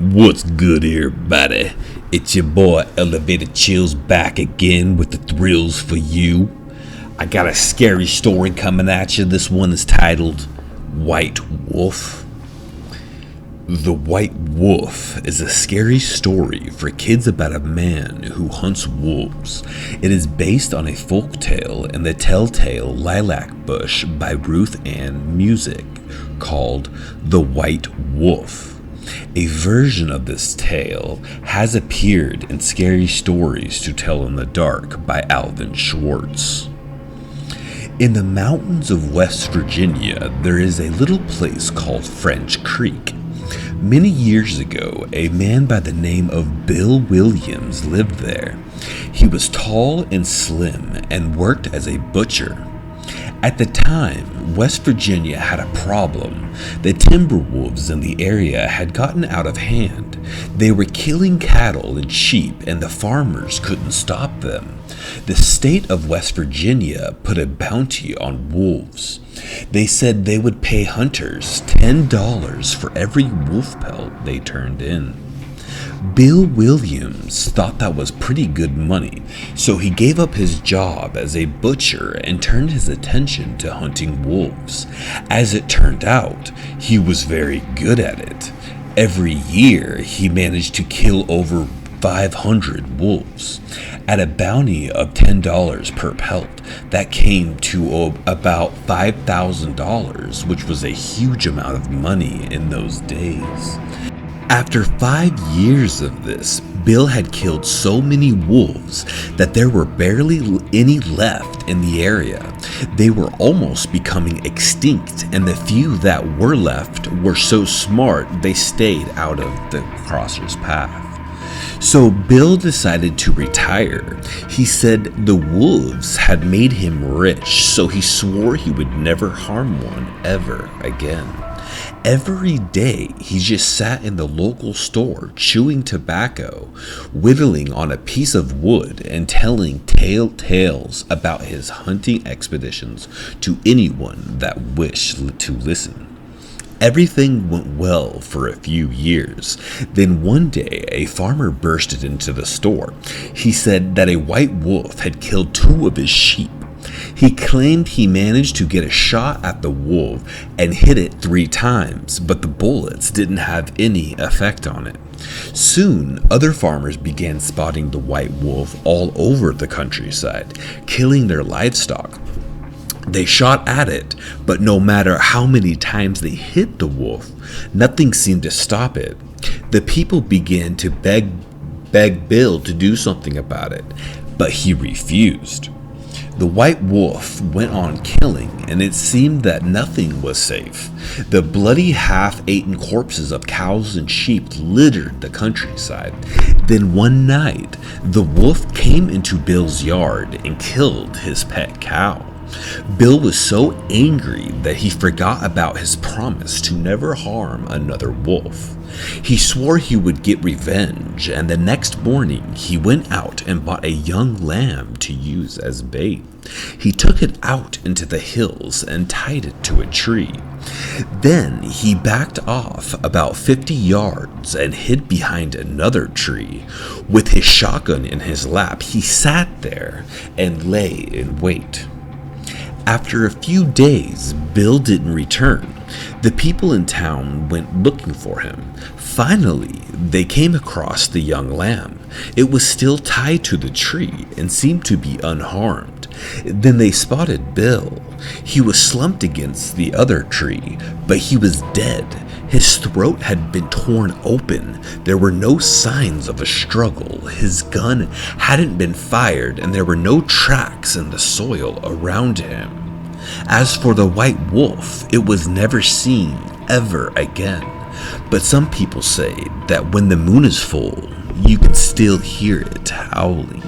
What's good, everybody? It's your boy Elevator Chillz back again with the thrills for you. I got a scary story coming at you. This one is titled White Wolf. The White Wolf is a scary story for kids about a man who hunts wolves. It is based on a folk tale in the Telltale Lilac Bush by Ruth Ann Music called The White Wolf. A version of this tale has appeared in Scary Stories to Tell in the Dark by Alvin Schwartz. In the mountains of West Virginia, there is a little place called French Creek. Many years ago, a man by the name of Bill Williams lived there. He was tall and slim and worked as a butcher. At the time, West Virginia had a problem. The timber wolves in the area had gotten out of hand. They were killing cattle and sheep, and the farmers couldn't stop them. The state of West Virginia put a bounty on wolves. They said they would pay hunters $10 for every wolf pelt they turned in. Bill Williams thought that was pretty good money, so he gave up his job as a butcher and turned his attention to hunting wolves. As it turned out, he was very good at it. Every year, he managed to kill over 500 wolves. At a bounty of $10 per pelt, that came to about $5,000, which was a huge amount of money in those days. After 5 years of this, Bill had killed so many wolves that there were barely any left in the area. They were almost becoming extinct, and the few that were left were so smart they stayed out of the crosser's path. So Bill decided to retire. He said the wolves had made him rich, so he swore he would never harm one ever again. Every day, he just sat in the local store chewing tobacco, whittling on a piece of wood, and telling tales about his hunting expeditions to anyone that wished to listen. Everything went well for a few years. Then one day, a farmer bursted into the store. He said that a white wolf had killed 2 of his sheep. He claimed he managed to get a shot at the wolf and hit it 3 times, but the bullets didn't have any effect on it. Soon, other farmers began spotting the white wolf all over the countryside, killing their livestock. They shot at it, but no matter how many times they hit the wolf, nothing seemed to stop it. The people began to beg Bill to do something about it, but he refused. The white wolf went on killing, and it seemed that nothing was safe. The bloody, half-eaten corpses of cows and sheep littered the countryside. Then one night, the wolf came into Bill's yard and killed his pet cow. Bill was so angry that he forgot about his promise to never harm another wolf. He swore he would get revenge, and the next morning he went out and bought a young lamb to use as bait. He took it out into the hills and tied it to a tree. Then he backed off about 50 yards and hid behind another tree. With his shotgun in his lap, he sat there and lay in wait. After a few days, Bill didn't return. The people in town went looking for him. Finally, they came across the young lamb. It was still tied to the tree and seemed to be unharmed. Then they spotted Bill. He was slumped against the other tree, but he was dead. His throat had been torn open. There were no signs of a struggle. His gun hadn't been fired, and there were no tracks in the soil around him. As for the white wolf, it was never seen ever again. But some people say that when the moon is full, you can still hear it howling.